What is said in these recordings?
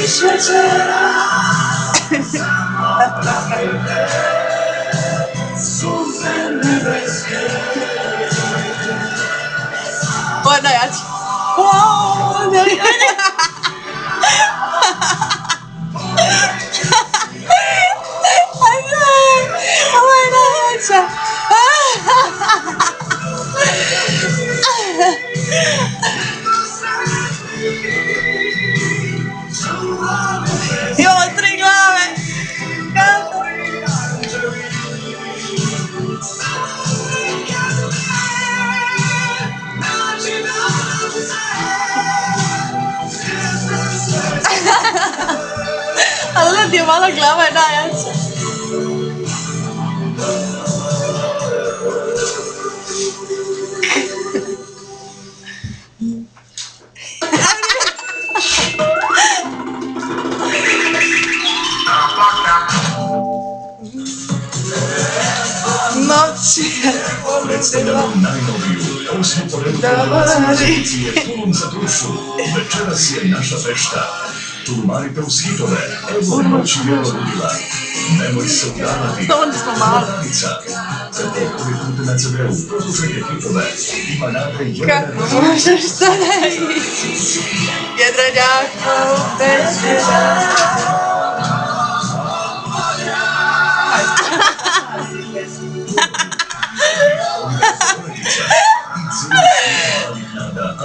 Vidiš večera. Ovo je najjači. Ovo je najjača. Imamo 3 glave. Ali da ti je mala glava je najjača. Noći predstavljamo najnoviju 8. po redu produkcije Tulum za dušu. Večeras je naša fešta. Tulumarite uz hitove, evo noći vjerodila. Nemoj se udavati, Danica. Crte koji pute na CD-u, poslušajte hitove. Ima nade jedan kako možeš to reći? Jedranjako večera.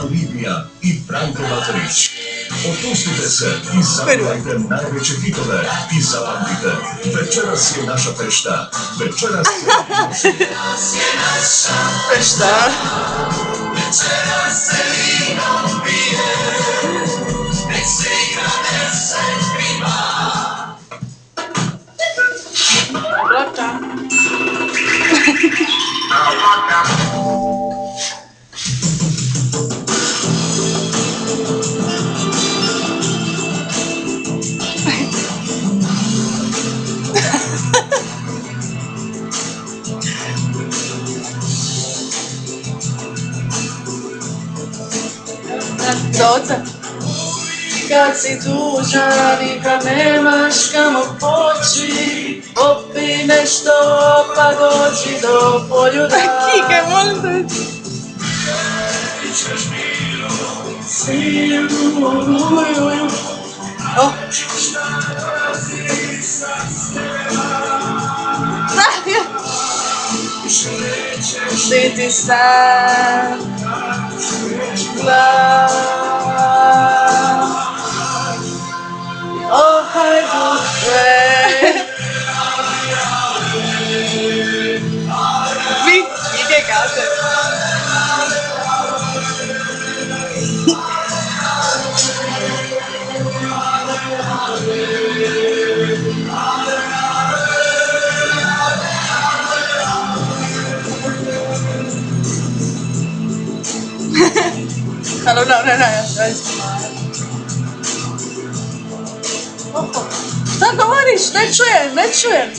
Alivija i Branko Baterić. Opustite se i zapamtite najveće hitove i zapamtite, večeras je naša fešta. Večeras je naša fešta. Večeras se vino pije, nek se igra, nek se prima. Blaka. Dota. Kad si tužan i kad nemaš kamo poći, popi nešto pa dođi do poljuda. Kike, molim te. Ti sam glav. Oh, hajdukle. Vidje gade. Halo, no. Šta govoriš? Ne čujem.